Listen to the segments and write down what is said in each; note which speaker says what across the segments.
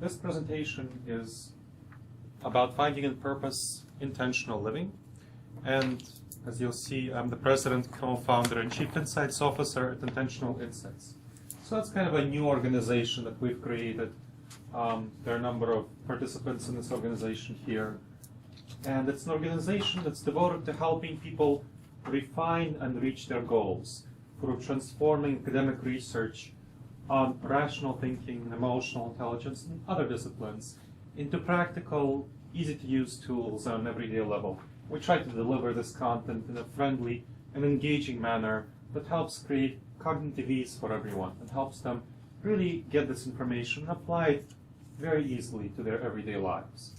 Speaker 1: This presentation is about finding a purpose, intentional living. And as you'll see, I'm the president, co-founder, and chief insights officer at Intentional Insights. So it's kind of a new organization that we've created. There are a number of participants in this organization here. And it's an organization that's devoted to helping people refine and reach their goals through transforming academic research on rational thinking, emotional intelligence, and other disciplines into practical, easy-to-use tools on an everyday level. We try to deliver this content in a friendly and engaging manner that helps create cognitive ease for everyone and helps them really get this information and apply it very easily to their everyday lives.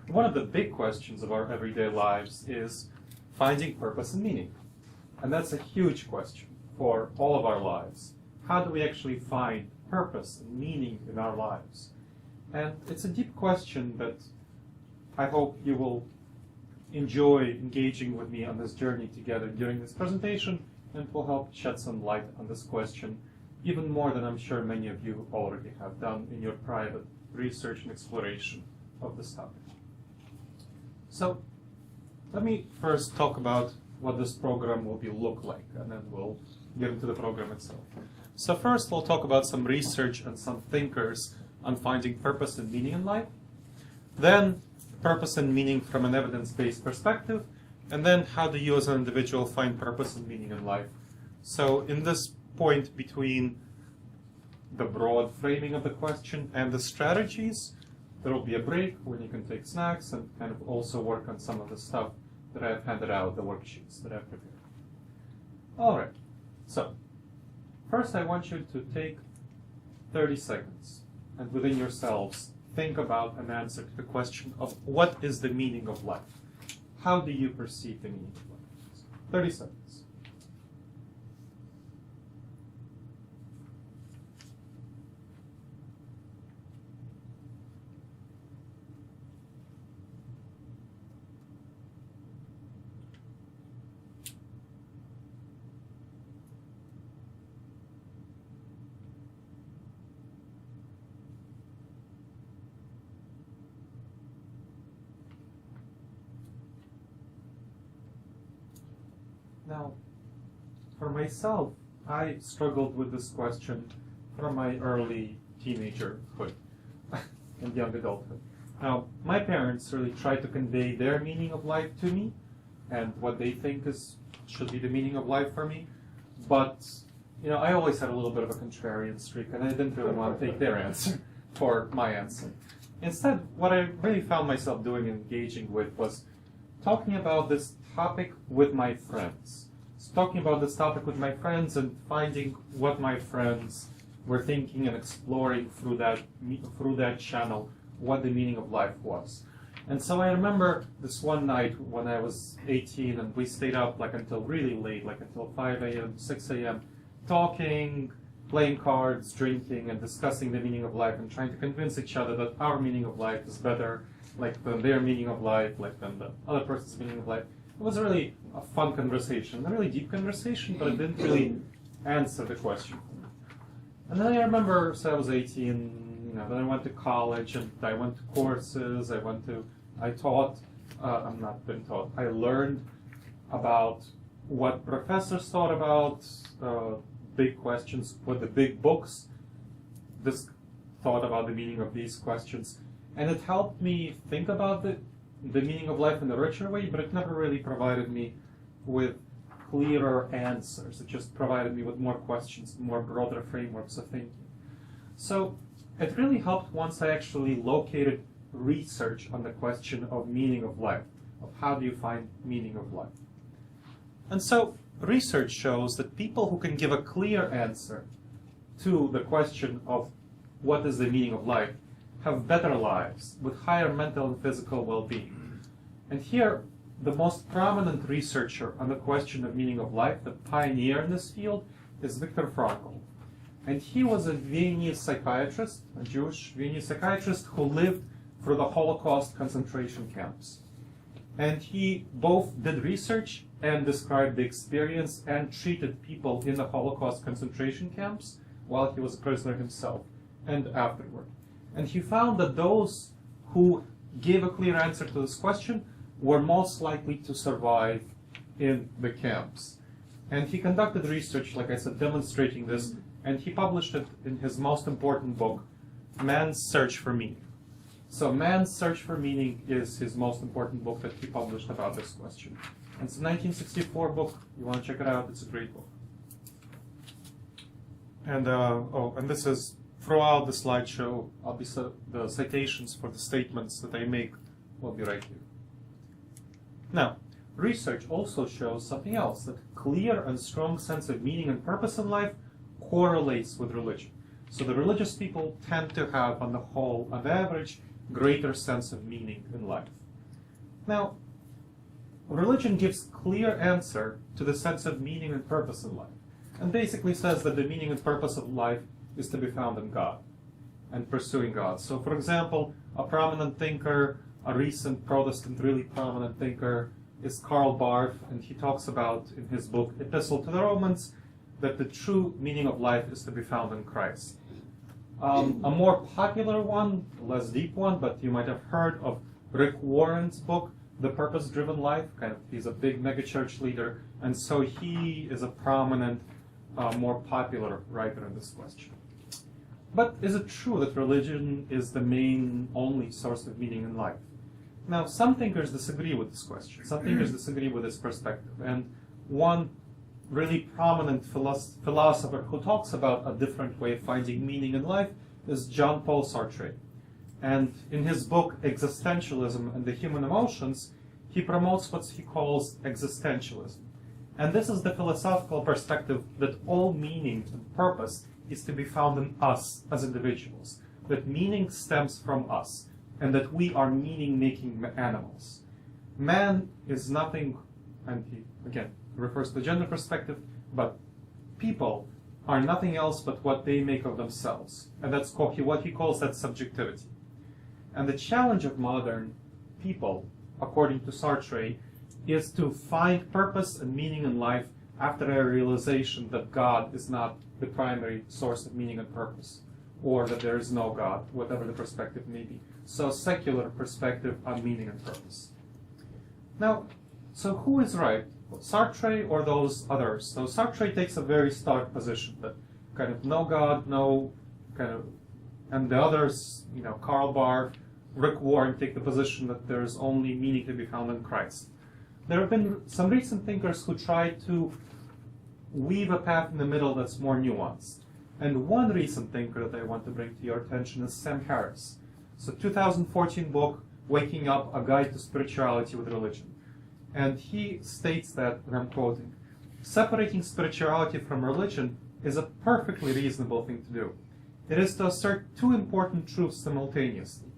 Speaker 1: One of the big questions of our everyday lives is finding purpose and meaning. And that's a huge question for all of our lives. How do we actually find purpose and meaning in our lives? And it's a deep question that I hope you will enjoy engaging with me on this journey together during this presentation, and will help shed some light on this question, even more than I'm sure many of you already have done in your private research and exploration of this topic. So let me first talk about what this program will look like, and then we'll get into the program itself. So first, we'll talk about some research and some thinkers on finding purpose and meaning in life. Then, purpose and meaning from an evidence-based perspective. And then, how do you as an individual find purpose and meaning in life? So in this point between the broad framing of the question and the strategies, there will be a break when you can take snacks and kind of also work on some of the stuff that I've handed out, the worksheets that I've prepared. All right, so first I want you to take 30 seconds and within yourselves think about an answer to the question of what is the meaning of life? How do you perceive the meaning of life? 30 seconds. Now, for myself, I struggled with this question from my early teenagerhood and young adulthood. Now, my parents really tried to convey their meaning of life to me and what they think should be the meaning of life for me. But, I always had a little bit of a contrarian streak, and I didn't really want to take their answer for my answer. Instead, what I really found myself doing and engaging with was talking about this topic with my friends. So talking about this topic with my friends and finding what my friends were thinking and exploring through that channel what the meaning of life was. And so I remember this one night when I was 18 and we stayed up until really late, until 5 a.m., 6 a.m., talking, playing cards, drinking, and discussing the meaning of life and trying to convince each other that our meaning of life is better than their meaning of life, than the other person's meaning of life. It was really a fun conversation, a really deep conversation, but it didn't really answer the question. And then I remember, so I was 18, then I went to college and I went to courses, I learned about what professors thought about big questions, what the big books thought about the meaning of these questions. And it helped me think about the meaning of life in a richer way, but it never really provided me with clearer answers. It just provided me with more questions, more broader frameworks of thinking. So it really helped once I actually located research on the question of meaning of life, of how do you find meaning of life. And so research shows that people who can give a clear answer to the question of what is the meaning of life have better lives with higher mental and physical well-being. And here, the most prominent researcher on the question of meaning of life, the pioneer in this field, is Viktor Frankl. And he was a Viennese psychiatrist, a Jewish Viennese psychiatrist who lived through the Holocaust concentration camps. And he both did research and described the experience and treated people in the Holocaust concentration camps while he was a prisoner himself and afterward. And he found that those who gave a clear answer to this question were most likely to survive in the camps. And he conducted research, like I said, demonstrating this, and he published it in his most important book, Man's Search for Meaning. So Man's Search for Meaning is his most important book that he published about this question. And it's a 1964 book. You want to check it out? It's a great book. And and this is throughout the slideshow. The citations for the statements that I make will be right here. Now, research also shows something else, that clear and strong sense of meaning and purpose in life correlates with religion. So the religious people tend to have, on the whole, on average, greater sense of meaning in life. Now, religion gives clear answer to the sense of meaning and purpose in life, and basically says that the meaning and purpose of life is to be found in God and pursuing God. So, for example, a prominent thinker, a recent Protestant really prominent thinker, is Karl Barth, and he talks about in his book Epistle to the Romans that the true meaning of life is to be found in Christ. A more popular one, less deep one, but you might have heard of Rick Warren's book, The Purpose-Driven Life. He's a big megachurch leader, and so he is a prominent, more popular writer in this question. But is it true that religion is the main, only source of meaning in life? Now, some thinkers disagree with this question. Some thinkers disagree with this perspective. And one really prominent philosopher who talks about a different way of finding meaning in life is Jean-Paul Sartre. And in his book, Existentialism and the Human Emotions, he promotes what he calls existentialism. And this is the philosophical perspective that all meaning and purpose is to be found in us as individuals, that meaning stems from us, and that we are meaning-making animals. Man is nothing, and he, again, refers to the gender perspective, but people are nothing else but what they make of themselves. And that's what he calls that subjectivity. And the challenge of modern people, according to Sartre, is to find purpose and meaning in life after a realization that God is not the primary source of meaning and purpose, or that there is no God, whatever the perspective may be. So, secular perspective on meaning and purpose. Now, so who is right? Sartre or those others? So Sartre takes a very stark position that kind of no God, no kind of, and the others, Karl Barth, Rick Warren take the position that there is only meaning to be found in Christ. There have been some recent thinkers who tried to weave a path in the middle that's more nuanced. And one recent thinker that I want to bring to your attention is Sam Harris. So 2014 book, Waking Up, A Guide to Spirituality with Religion. And he states that, and I'm quoting, separating spirituality from religion is a perfectly reasonable thing to do. It is to assert two important truths simultaneously.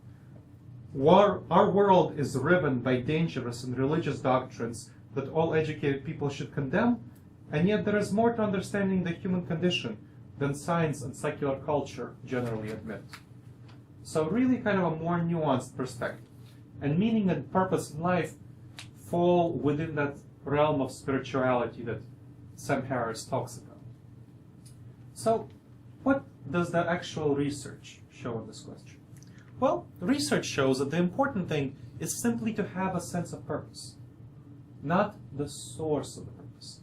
Speaker 1: Our world is riven by dangerous and religious doctrines that all educated people should condemn, and yet there is more to understanding the human condition than science and secular culture generally admit. So really kind of a more nuanced perspective. And meaning and purpose in life fall within that realm of spirituality that Sam Harris talks about. So what does the actual research show in this question? Well, the research shows that the important thing is simply to have a sense of purpose, not the source of the purpose.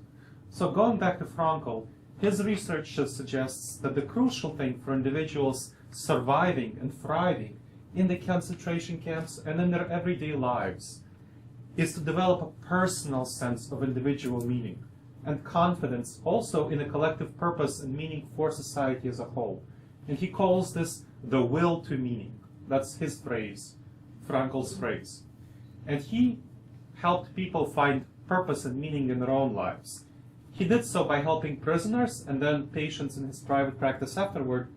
Speaker 1: So going back to Frankl, his research suggests that the crucial thing for individuals surviving and thriving in the concentration camps and in their everyday lives is to develop a personal sense of individual meaning and confidence also in a collective purpose and meaning for society as a whole. And he calls this the will to meaning. That's his phrase, Frankl's phrase. And he helped people find purpose and meaning in their own lives. He did so by helping prisoners and then patients in his private practice afterward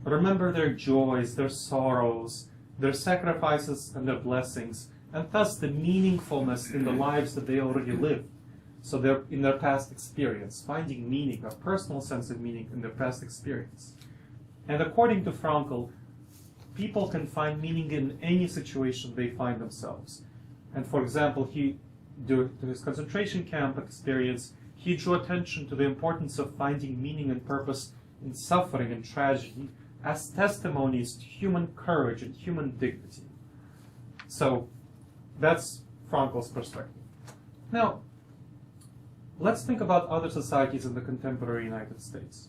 Speaker 1: remember their joys, their sorrows, their sacrifices and their blessings, and thus the meaningfulness in the lives that they already lived. So they're in their past experience, finding meaning, a personal sense of meaning in their past experience. And according to Frankl, people can find meaning in any situation they find themselves. And for example, due to his concentration camp experience, he drew attention to the importance of finding meaning and purpose in suffering and tragedy as testimonies to human courage and human dignity. So that's Frankl's perspective. Now, let's think about other societies in the contemporary United States.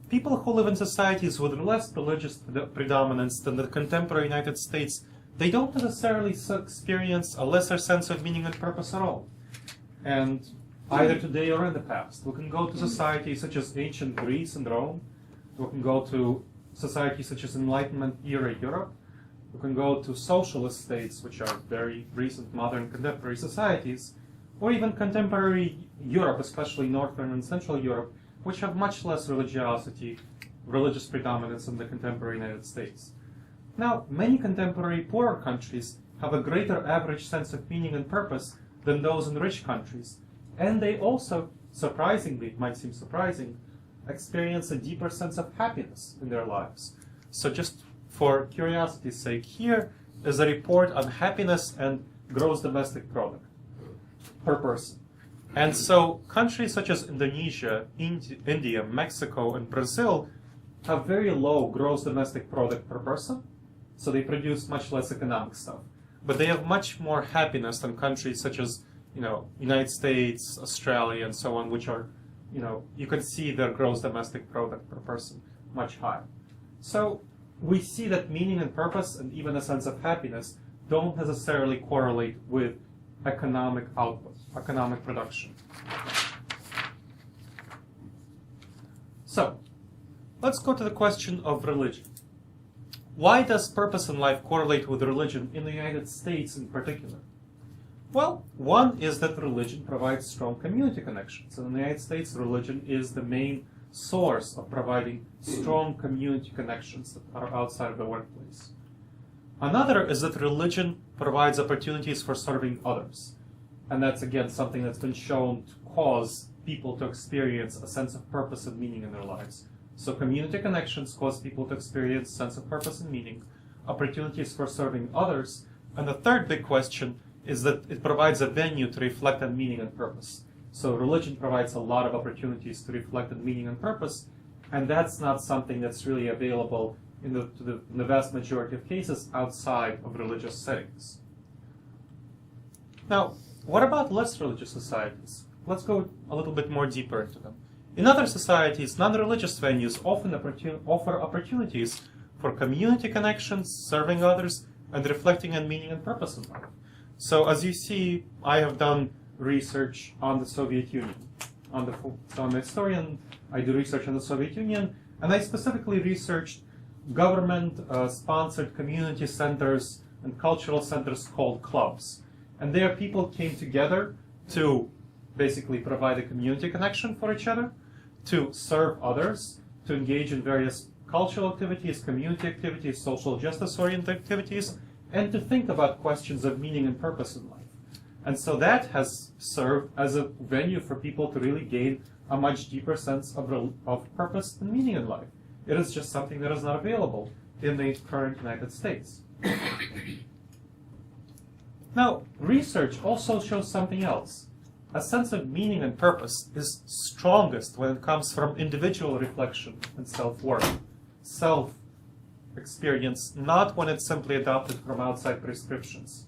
Speaker 1: People who live in societies with less religious predominance than the contemporary United States, they don't necessarily experience a lesser sense of meaning and purpose at all. And either today or in the past. We can go to societies such as ancient Greece and Rome. We can go to societies such as Enlightenment era Europe. We can go to socialist states, which are very recent, modern, contemporary societies, or even contemporary Europe, especially Northern and Central Europe, which have much less religious predominance than the contemporary United States. Now, many contemporary poorer countries have a greater average sense of meaning and purpose than those in rich countries. And they also, surprisingly, it might seem surprising, experience a deeper sense of happiness in their lives. So just for curiosity's sake, here is a report on happiness and gross domestic product per person. And so countries such as Indonesia, India, Mexico, and Brazil have very low gross domestic product per person, so they produce much less economic stuff. But they have much more happiness than countries such as United States, Australia, and so on, which are, you can see their gross domestic product per person much higher. So we see that meaning and purpose and even a sense of happiness don't necessarily correlate with economic output, economic production. So let's go to the question of religion. Why does purpose in life correlate with religion in the United States in particular? Well, one is that religion provides strong community connections. In the United States, religion is the main source of providing strong community connections that are outside of the workplace. Another is that religion provides opportunities for serving others. And that's, again, something that's been shown to cause people to experience a sense of purpose and meaning in their lives. So community connections cause people to experience a sense of purpose and meaning, opportunities for serving others, and the third big question is that it provides a venue to reflect on meaning and purpose. So religion provides a lot of opportunities to reflect on meaning and purpose, and that's not something that's really available in the vast majority of cases outside of religious settings. Now, what about less religious societies? Let's go a little bit more deeper into them. In other societies, non-religious venues often offer opportunities for community connections, serving others, and reflecting on meaning and purpose in life. So as you see, I have done research on the Soviet Union. So I'm a historian, I do research on the Soviet Union, and I specifically researched government-sponsored community centers and cultural centers called clubs. And there people came together to basically provide a community connection for each other, to serve others, to engage in various cultural activities, community activities, social justice-oriented activities, and to think about questions of meaning and purpose in life. And so that has served as a venue for people to really gain a much deeper sense of purpose and meaning in life. It is just something that is not available in the current United States. Now, research also shows something else. A sense of meaning and purpose is strongest when it comes from individual reflection and self-worth, self-experience, not when it's simply adopted from outside prescriptions.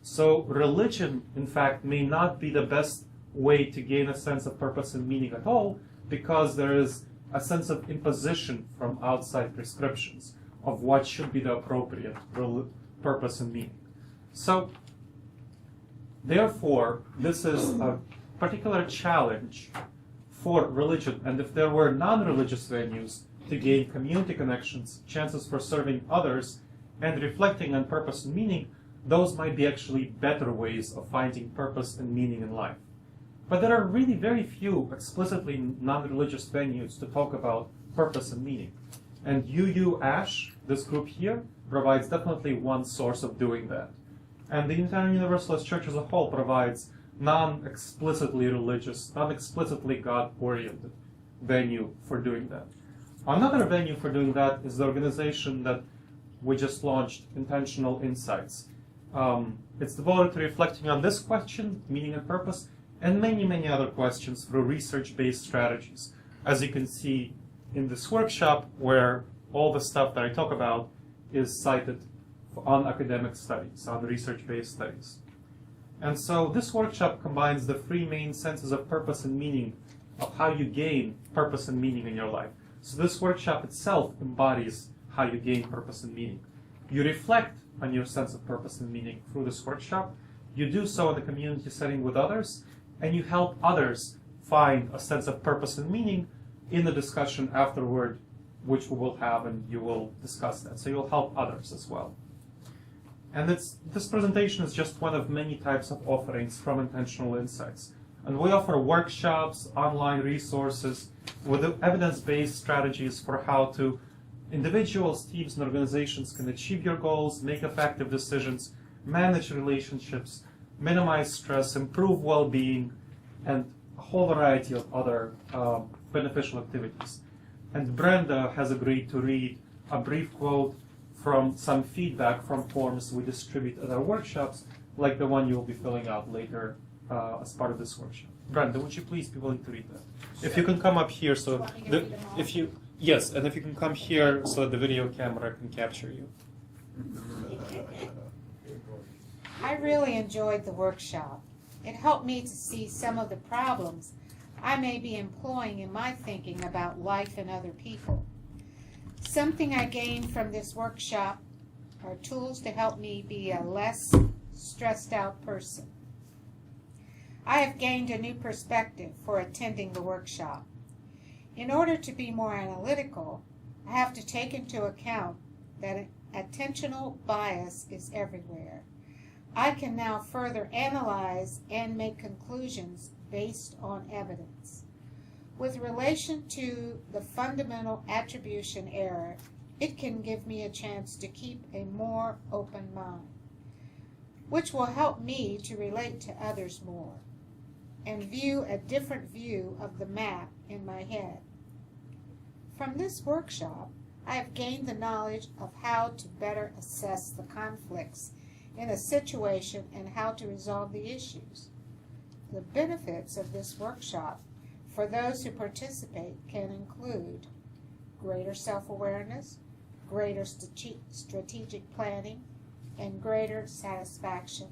Speaker 1: So religion, in fact, may not be the best way to gain a sense of purpose and meaning at all, because there is a sense of imposition from outside prescriptions of what should be the appropriate purpose and meaning. So, therefore, this is a particular challenge for religion, and if there were non-religious venues to gain community connections, chances for serving others, and reflecting on purpose and meaning, those might be actually better ways of finding purpose and meaning in life. But there are really very few explicitly non-religious venues to talk about purpose and meaning. And UU-ASH, this group here, provides definitely one source of doing that. And the Unitarian Universalist Church as a whole provides non-explicitly religious, non-explicitly God-oriented venue for doing that. Another venue for doing that is the organization that we just launched, Intentional Insights. It's devoted to reflecting on this question, meaning and purpose, and many, many other questions through research-based strategies. As you can see in this workshop where all the stuff that I talk about is cited on academic studies, on research-based studies. And so this workshop combines the three main senses of purpose and meaning of how you gain purpose and meaning in your life. So this workshop itself embodies how you gain purpose and meaning. You reflect on your sense of purpose and meaning through this workshop. You do so in the community setting with others, and you help others find a sense of purpose and meaning in the discussion afterward, which we will have, and you will discuss that. So you'll help others as well. And this presentation is just one of many types of offerings from Intentional Insights. And we offer workshops, online resources with evidence-based strategies for how to individuals, teams, and organizations can achieve your goals, make effective decisions, manage relationships, minimize stress, improve well-being, and a whole variety of other beneficial activities. And Brenda has agreed to read a brief quote from some feedback from forms we distribute at our workshops, like the one you'll be filling out later as part of this workshop. Brenda, would you please be willing to read that? Sure. If you can come up here, so yes, and if you can come here so that the video camera can capture you.
Speaker 2: I really enjoyed the workshop. It helped me to see some of the problems I may be employing in my thinking about life and other people. Something I gained from this workshop are tools to help me be a less stressed out person. I have gained a new perspective for attending the workshop. In order to be more analytical, I have to take into account that attentional bias is everywhere. I can now further analyze and make conclusions based on evidence. With relation to the fundamental attribution error, it can give me a chance to keep a more open mind, which will help me to relate to others more and view a different view of the map in my head. From this workshop, I have gained the knowledge of how to better assess the conflicts in a situation and how to resolve the issues. The benefits of this workshop for those who participate can include greater self-awareness, greater strategic planning, and greater satisfaction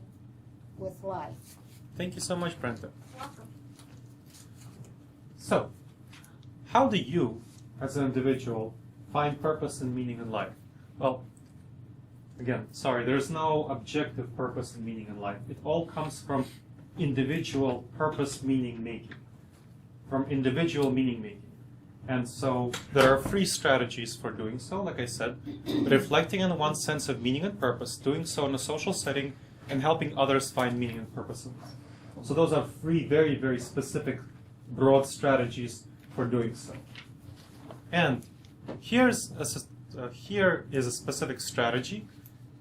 Speaker 2: with life.
Speaker 1: Thank you so much, Brenda.
Speaker 2: Welcome.
Speaker 1: So, how do you, as an individual, find purpose and meaning in life? Well, again, sorry, there's no objective purpose and meaning in life. It all comes from individual purpose meaning making, from individual meaning making. And so there are three strategies for doing so, like I said, reflecting on one's sense of meaning and purpose, doing so in a social setting, and helping others find meaning and purpose in life. So those are three very, very specific, broad strategies for doing so. And here is a specific strategy.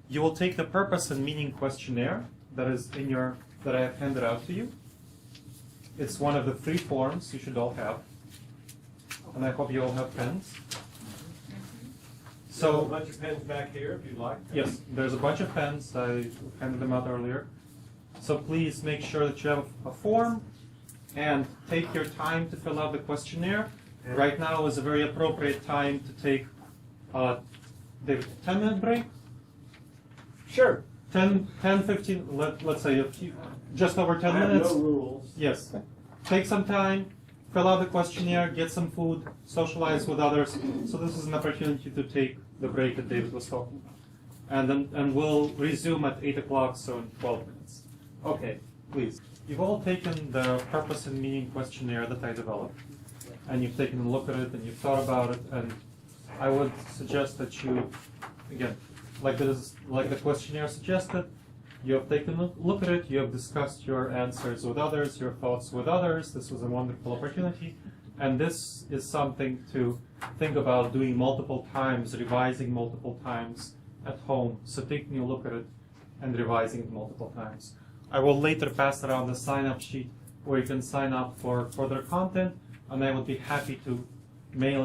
Speaker 1: You will take the purpose and meaning questionnaire that is that I have handed out to you. It's one of the three forms you should all have. And I hope you all have pens.
Speaker 3: So a bunch of pens back here if you'd like.
Speaker 1: Yes, there's a bunch of pens. I handed them out earlier. So please make sure that you have a form and take your time to fill out the questionnaire. Right now is a very appropriate time to take David, 10-minute break?
Speaker 3: Sure.
Speaker 1: 10, 15, let's say just over 10 minutes.
Speaker 3: No rules.
Speaker 1: Yes. Take some time, fill out the questionnaire, get some food, socialize with others. So this is an opportunity to take the break that David was talking about. And we'll resume at 8 o'clock, so in 12 minutes. Okay, please. You've all taken the purpose and meaning questionnaire that I developed. And you've taken a look at it and you've thought about it. And I would suggest that you, again, like the questionnaire suggested, you have taken a look at it, you have discussed your answers with others, your thoughts with others. This was a wonderful opportunity. And this is something to think about doing multiple times, revising multiple times at home. So taking a look at it and revising it multiple times. I will later pass around the sign-up sheet where you can sign up for further content, and I would be happy to email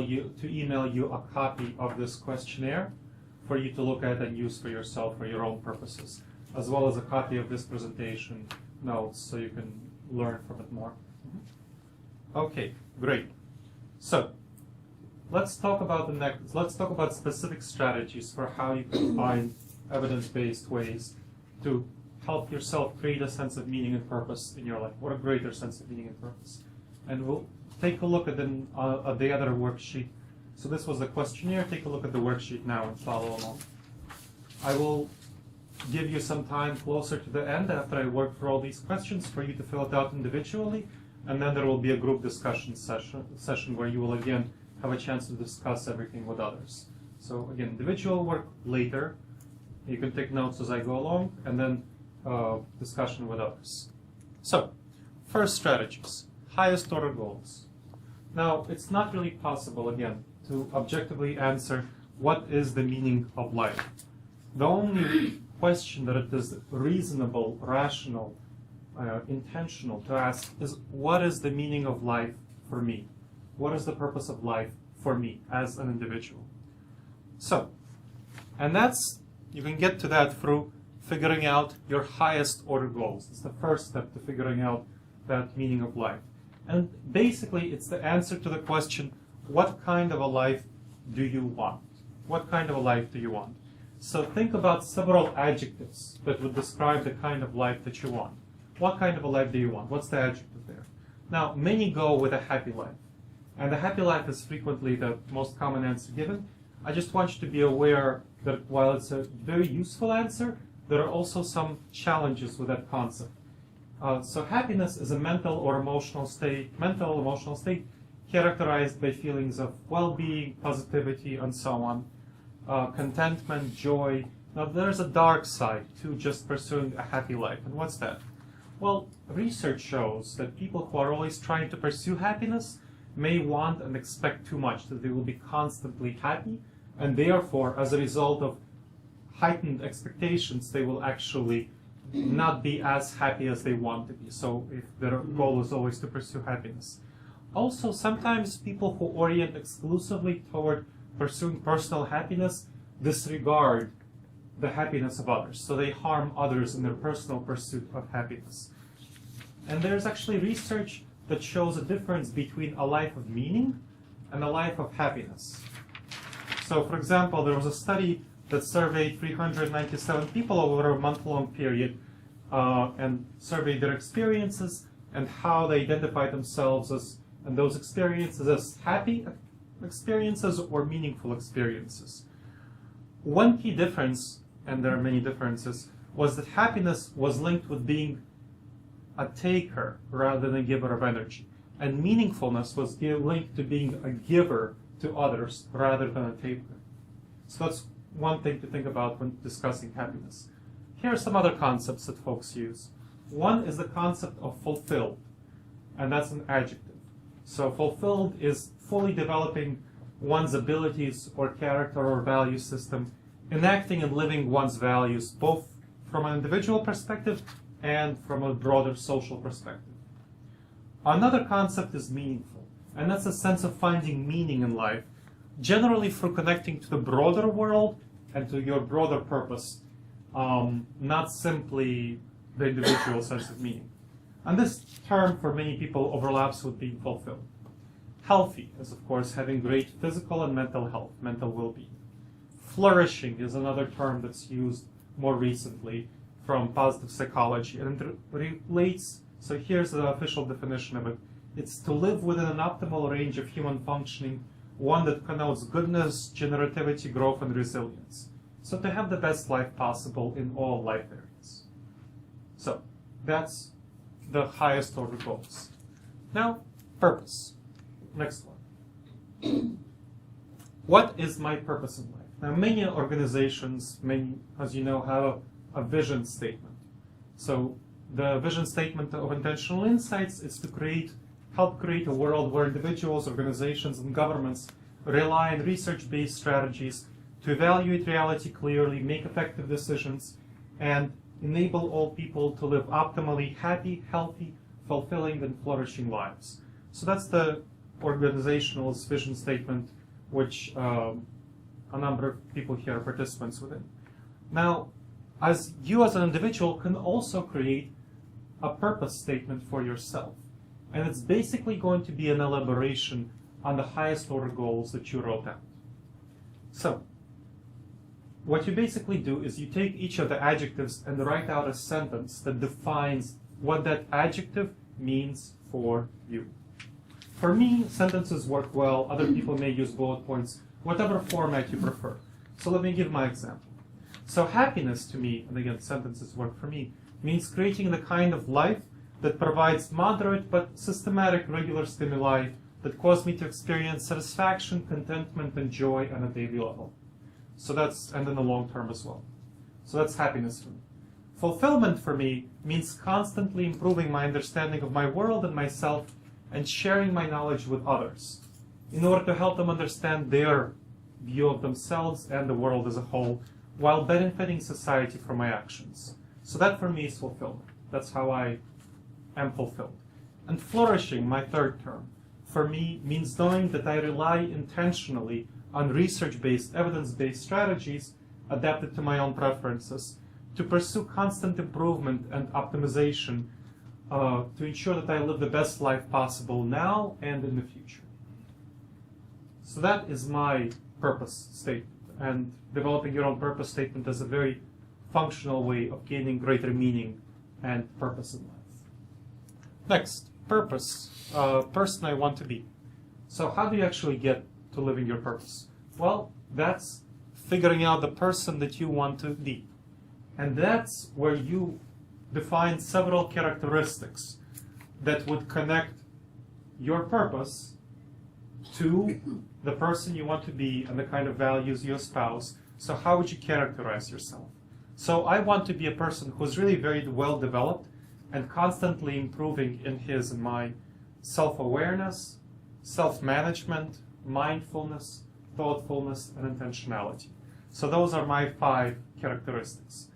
Speaker 1: you a copy of this questionnaire for you to look at and use for yourself for your own purposes, as well as a copy of this presentation notes so you can learn from it more. Okay, great. So let's talk about let's talk about specific strategies for how you can find evidence-based ways to help yourself create a sense of meaning and purpose in your life, or a greater sense of meaning and purpose. And we'll take a look at the other worksheet. So this was the questionnaire. Take a look at the worksheet now and follow along. I will give you some time closer to the end after I work through all these questions for you to fill it out individually, and then there will be a group discussion session where you will again have a chance to discuss everything with others. So again, individual work later. You can take notes as I go along, and then discussion with others. So, first strategies, highest order goals. Now, it's not really possible, again, to objectively answer what is the meaning of life. The only question that it is reasonable, rational, intentional to ask is, what is the meaning of life for me? What is the purpose of life for me as an individual? So, and you can get to that through figuring out your highest order goals. It's the first step to figuring out that meaning of life. And basically, it's the answer to the question, what kind of a life do you want? What kind of a life do you want? So think about several adjectives that would describe the kind of life that you want. What kind of a life do you want? What's the adjective there? Now, many go with a happy life. And a happy life is frequently the most common answer given. I just want you to be aware that while it's a very useful answer, there are also some challenges with that concept. So happiness is a mental or emotional state, characterized by feelings of well-being, positivity, and so on. Contentment, joy. Now there's a dark side to just pursuing a happy life. And what's that? Well, research shows that people who are always trying to pursue happiness may want and expect too much, that they will be constantly happy, and therefore, as a result of heightened expectations, they will actually not be as happy as they want to be. So if their goal is always to pursue happiness. Also, sometimes people who orient exclusively toward pursuing personal happiness disregard the happiness of others. So they harm others in their personal pursuit of happiness. And there's actually research that shows a difference between a life of meaning and a life of happiness. So, for example, there was a study that surveyed 397 people over a month-long period and surveyed their experiences and how they identified themselves and those experiences as happy experiences or meaningful experiences. One key difference, and there are many differences, was that happiness was linked with being a taker rather than a giver of energy. And meaningfulness was linked to being a giver to others rather than a taker. So that's one thing to think about when discussing happiness. Here are some other concepts that folks use. One is the concept of fulfilled, and that's an adjective. So fulfilled is fully developing one's abilities or character or value system, enacting and living one's values, both from an individual perspective and from a broader social perspective. Another concept is meaningful, and that's a sense of finding meaning in life, generally through connecting to the broader world and to your broader purpose, not simply the individual sense of meaning. And this term for many people overlaps with being fulfilled. Healthy is, of course, having great physical and mental health, mental well-being. Flourishing is another term that's used more recently from positive psychology, and it relates, so here's the official definition of it. It's to live within an optimal range of human functioning, one that connotes goodness, generativity, growth, and resilience. So to have the best life possible in all life areas. So that's the highest order goals. Now, purpose. Next one. What is my purpose in life? Now, many organizations, as you know, have a vision statement. So the vision statement of Intentional Insights is to help create a world where individuals, organizations, and governments rely on research-based strategies to evaluate reality clearly, make effective decisions, and enable all people to live optimally happy, healthy, fulfilling, and flourishing lives. So that's the organizational vision statement, which a number of people here are participants within. Now, as you as an individual can also create a purpose statement for yourself. And it's basically going to be an elaboration on the highest order goals that you wrote out. So, what you basically do is you take each of the adjectives and write out a sentence that defines what that adjective means for you. For me, sentences work well. Other people may use bullet points, whatever format you prefer. So let me give my example. So happiness to me, and again, sentences work for me, means creating the kind of life that provides moderate but systematic regular stimuli that cause me to experience satisfaction, contentment, and joy on a daily level. So that's, and in the long term as well. So that's happiness for me. Fulfillment for me means constantly improving my understanding of my world and myself and sharing my knowledge with others in order to help them understand their view of themselves and the world as a whole while benefiting society from my actions. So that for me is fulfillment. That's how I am fulfilled. And flourishing, my third term, for me means knowing that I rely intentionally on research-based, evidence-based strategies adapted to my own preferences to pursue constant improvement and optimization to ensure that I live the best life possible now and in the future. So that is my purpose statement. And developing your own purpose statement is a very functional way of gaining greater meaning and purpose in life. Next, purpose, person I want to be. So how do you actually get to living your purpose? Well, that's figuring out the person that you want to be. And that's where you define several characteristics that would connect your purpose to the person you want to be and the kind of values you espouse. So how would you characterize yourself? So I want to be a person who's really very well developed and constantly improving in his and my self-awareness, self-management, mindfulness, thoughtfulness, and intentionality. So those are my 5 characteristics.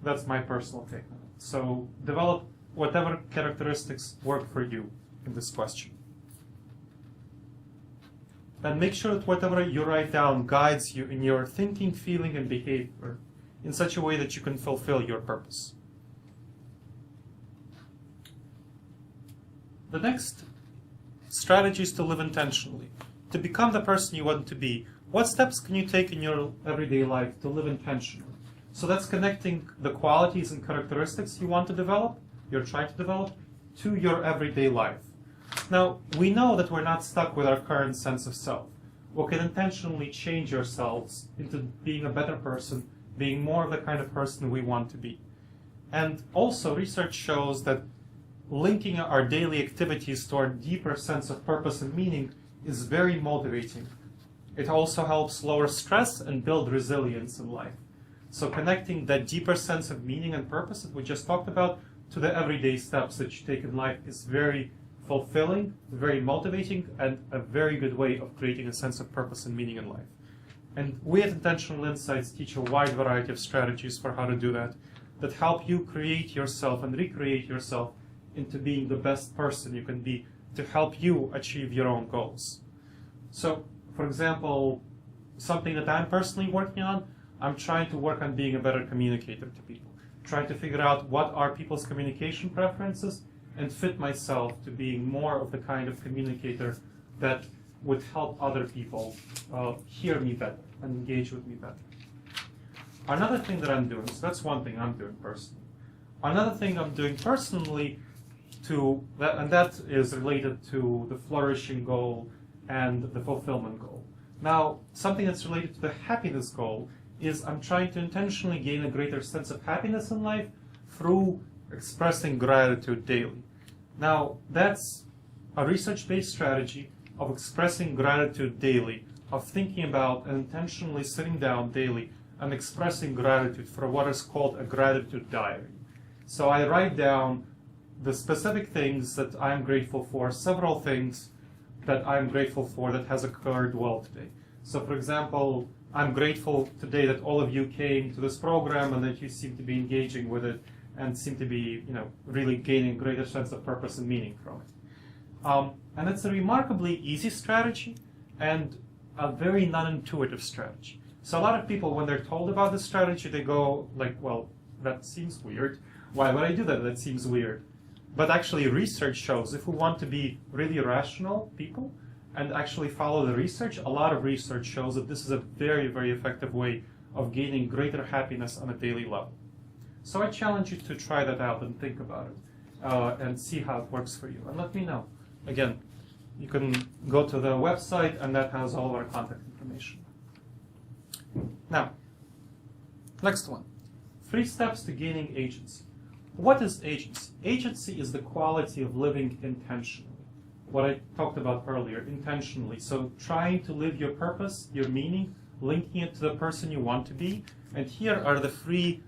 Speaker 1: That's my personal take on it. So develop whatever characteristics work for you in this question. And make sure that whatever you write down guides you in your thinking, feeling, and behavior in such a way that you can fulfill your purpose. The next strategy is to live intentionally. To become the person you want to be, what steps can you take in your everyday life to live intentionally? So that's connecting the qualities and characteristics you want to develop, you're trying to develop, to your everyday life. Now, we know that we're not stuck with our current sense of self. We can intentionally change ourselves into being a better person, being more of the kind of person we want to be. And also, research shows that linking our daily activities to our deeper sense of purpose and meaning is very motivating. It also helps lower stress and build resilience in life. So connecting that deeper sense of meaning and purpose that we just talked about to the everyday steps that you take in life is very fulfilling, very motivating, and a very good way of creating a sense of purpose and meaning in life. And we at Intentional Insights teach a wide variety of strategies for how to do that, that help you create yourself and recreate yourself into being the best person you can be to help you achieve your own goals. So, for example, something that I'm personally working on, I'm trying to work on being a better communicator to people, trying to figure out what are people's communication preferences and fit myself to being more of the kind of communicator that would help other people hear me better and engage with me better. Another thing that I'm doing, so that's one thing I'm doing personally. Another thing I'm doing personally and that is related to the flourishing goal and the fulfillment goal. Now, something that's related to the happiness goal is I'm trying to intentionally gain a greater sense of happiness in life through expressing gratitude daily. Now, that's a research-based strategy of expressing gratitude daily, of thinking about and intentionally sitting down daily and expressing gratitude for what is called a gratitude diary. So I write down the specific things that I'm grateful for, several things that I'm grateful for that has occurred well today. So for example, I'm grateful today that all of you came to this program and that you seem to be engaging with it and seem to be, really gaining a greater sense of purpose and meaning from it. And it's a remarkably easy strategy and a very non-intuitive strategy. So a lot of people, when they're told about this strategy, they go like, well, that seems weird. Why would I do that? That seems weird. But actually, research shows if we want to be really rational people and actually follow the research, a lot of research shows that this is a very, very effective way of gaining greater happiness on a daily level. So I challenge you to try that out and think about it and see how it works for you. And let me know. Again, you can go to the website, and that has all of our contact information. Now, next one. 3 steps to gaining agency. What is agency? Agency is the quality of living intentionally. What I talked about earlier, intentionally. So trying to live your purpose, your meaning, linking it to the person you want to be. And here are the 3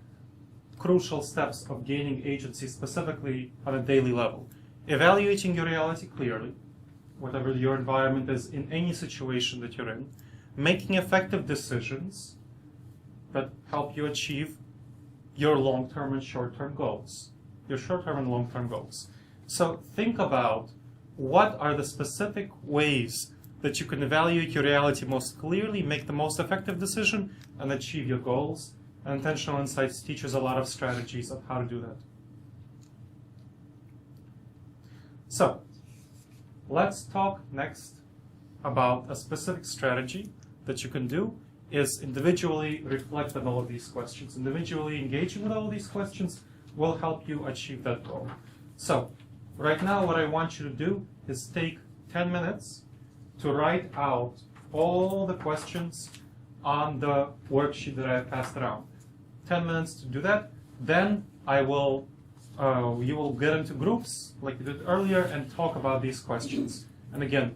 Speaker 1: crucial steps of gaining agency, specifically on a daily level. Evaluating your reality clearly, whatever your environment is in any situation that you're in. Making effective decisions that help you achieve your long-term and short-term goals. Your short-term and long-term goals. So think about what are the specific ways that you can evaluate your reality most clearly, make the most effective decision, and achieve your goals. And Intentional Insights teaches a lot of strategies of how to do that. So, let's talk next about a specific strategy that you can do is individually reflect on all of these questions. Individually engaging with all of these questions will help you achieve that goal. So, right now what I want you to do is take 10 minutes to write out all the questions on the worksheet that I passed around. 10 minutes to do that. Then you will get into groups like we did earlier and talk about these questions. And again,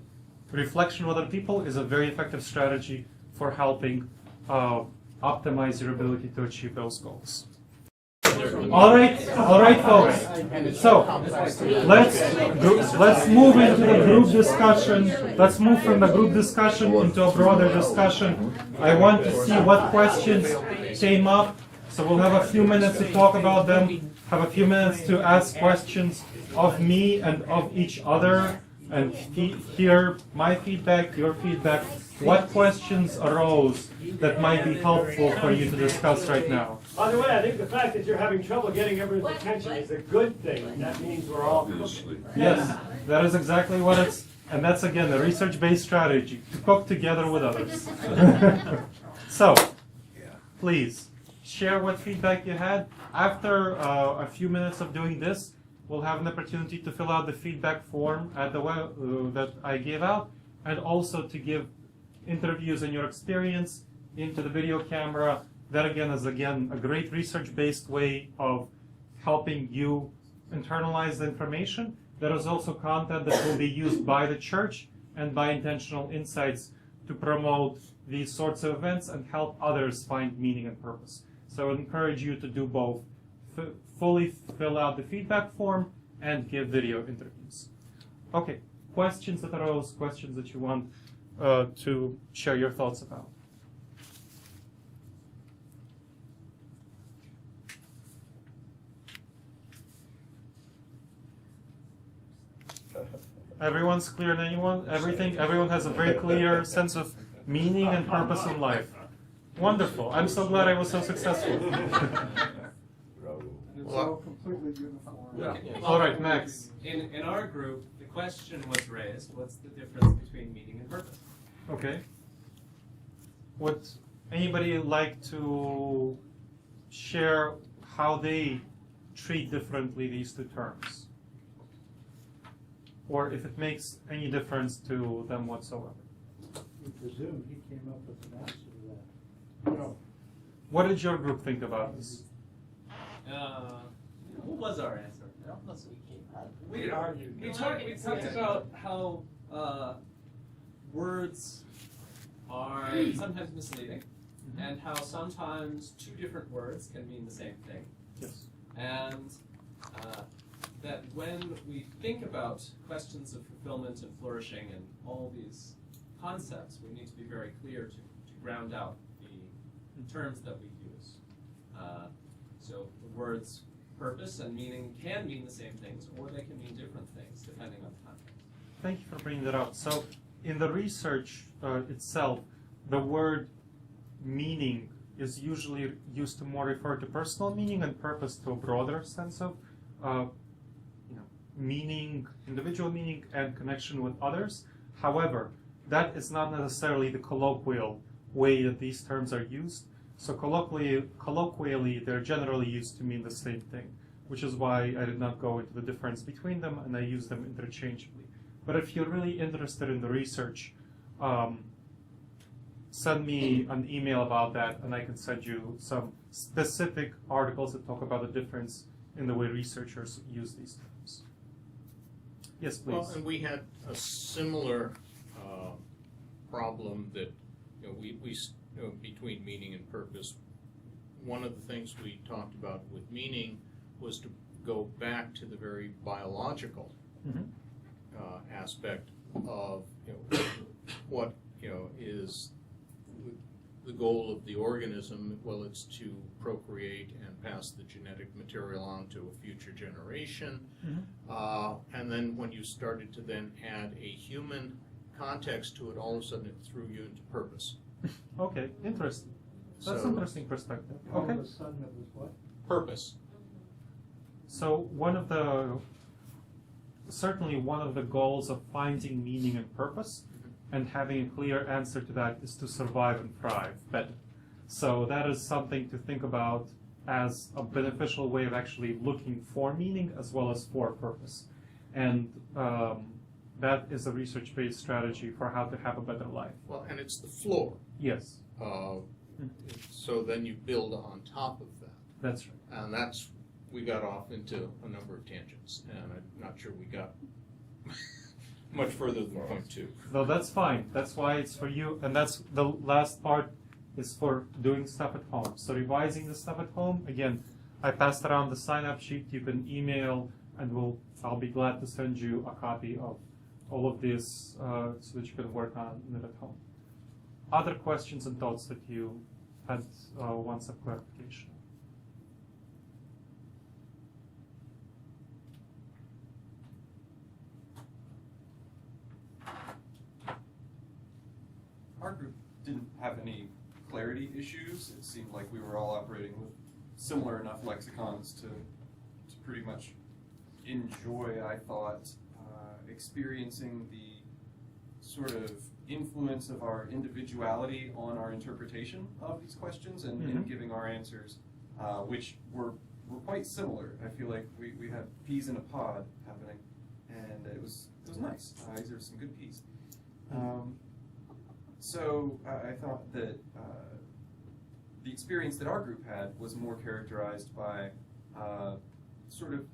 Speaker 1: reflection with other people is a very effective strategy for helping optimize your ability to achieve those goals. All right, folks. So let's move into the group discussion. Let's move from the group discussion into a broader discussion. I want to see what questions came up. So we'll have a few minutes to talk about them. Have a few minutes to ask questions of me and of each other, and hear my feedback, your feedback. What questions arose that might be helpful for you to discuss right now?
Speaker 3: By the way, I think the fact that you're having trouble getting everyone's attention is a good thing. That means we're all cooking.
Speaker 1: Yes, that is exactly what it's, and that's again a research-based strategy to cook together with others. So, please share what feedback you had. After a few minutes of doing this, we'll have an opportunity to fill out the feedback form at the that I gave out, and also to give interviews in your experience into the video camera. That again is a great research-based way of helping you internalize the information. There is also content that will be used by the church and by Intentional Insights to promote these sorts of events and help others find meaning and purpose. So I would encourage you to do both. Fully fill out the feedback form and give video interviews. Okay, questions that arose, questions that you want to share your thoughts about. Everyone's clear on anyone? Everyone has a very clear sense of meaning and purpose in life. Wonderful. I'm so glad I was so successful.
Speaker 4: It's all completely uniform.
Speaker 1: Yeah. All right, Max.
Speaker 5: In our group, the question was raised, what's the difference between meaning and purpose?
Speaker 1: Okay. Would anybody like to share how they treat differently these two terms? Or if it makes any difference to them whatsoever?
Speaker 4: We presume he came up with an answer to that. No.
Speaker 1: What did your group think about this?
Speaker 5: What was our answer? We talked about how words are sometimes misleading, and how sometimes 2 different words can mean the same thing.
Speaker 1: Yes.
Speaker 5: And that when we think about questions of fulfillment and flourishing and all these concepts, we need to be very clear to ground out the terms that we use. So the words purpose and meaning can mean the same things, or they can mean different things depending on the context.
Speaker 1: Thank you for bringing that up. So in the research itself, the word meaning is usually used to more refer to personal meaning, and purpose to a broader sense of meaning, individual meaning, and connection with others. However, that is not necessarily the colloquial way that these terms are used. So colloquially, they're generally used to mean the same thing, which is why I did not go into the difference between them, and I use them interchangeably. But if you're really interested in the research, send me an email about that, and I can send you some specific articles that talk about the difference in the way researchers use these terms. Yes, please.
Speaker 6: Well, and we had a similar problem that between meaning and purpose. One of the things we talked about with meaning was to go back to the very biological aspect of what is the goal of the organism. Well, it's to procreate and pass the genetic material on to a future generation. And then when you started to then add a human context to it, all of a sudden it threw you into purpose.
Speaker 1: Okay, interesting. That's
Speaker 6: So-
Speaker 1: an interesting perspective.
Speaker 4: All
Speaker 1: Okay.
Speaker 4: of a sudden it was what?
Speaker 6: Purpose.
Speaker 1: So certainly one of the goals of finding meaning and purpose and having a clear answer to that is to survive and thrive better. So that is something to think about as a beneficial way of actually looking for meaning as well as for purpose. And that is a research-based strategy for how to have a better life.
Speaker 6: Well, and it's the floor.
Speaker 1: Yes,
Speaker 6: So then you build on top of that.
Speaker 1: that's right.
Speaker 6: And we got off into a number of tangents, and I'm not sure we got much further than point two.
Speaker 1: No, that's fine. That's why it's for you. And that's the last part is for doing stuff at home. So revising the stuff at home, again, I passed around the sign-up sheet. You can email, and I'll be glad to send you a copy of all of this so that you can work on it at home. Other questions and thoughts that you had want some clarification?
Speaker 7: Our group didn't have any clarity issues. It seemed like we were all operating with similar enough lexicons to pretty much enjoy, I thought, experiencing the sort of influence of our individuality on our interpretation of these questions and giving our answers, which were quite similar. I feel like we had peas in a pod happening, and it was nice. These are some good peas. So I thought that the experience that our group had was more characterized by sort of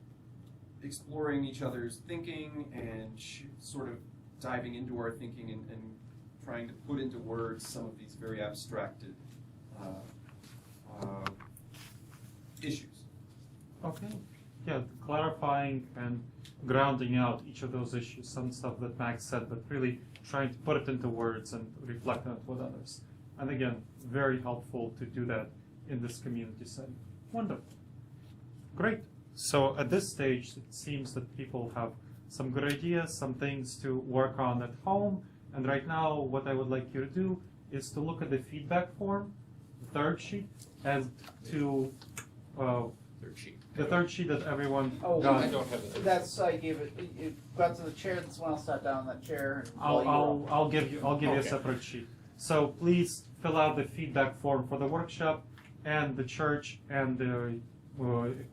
Speaker 7: exploring each other's thinking and sort of diving into our thinking and trying to put into words some of these very abstracted issues.
Speaker 1: Okay. Yeah, clarifying and grounding out each of those issues, some stuff that Max said, but really trying to put it into words and reflect on it with others. And again, very helpful to do that in this community setting. Wonderful. Great. So at this stage, it seems that people have some good ideas, some things to work on at home. And right now, what I would like you to do is to look at the feedback form, the third sheet, and to
Speaker 6: Third sheet.
Speaker 1: the third sheet that everyone
Speaker 8: Oh,
Speaker 1: got.
Speaker 6: I don't have it.
Speaker 8: That's I gave it. You got to the chair. That's when I'll sat down in that chair. And while you were up.
Speaker 1: I'll give you a
Speaker 6: Okay.
Speaker 1: separate sheet. So please fill out the feedback form for the workshop, and the church and the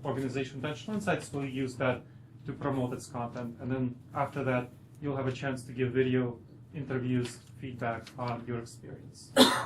Speaker 1: organization Intentional Insights will use that to promote its content. And then after that, you'll have a chance to give video interviews, feedback on your experience.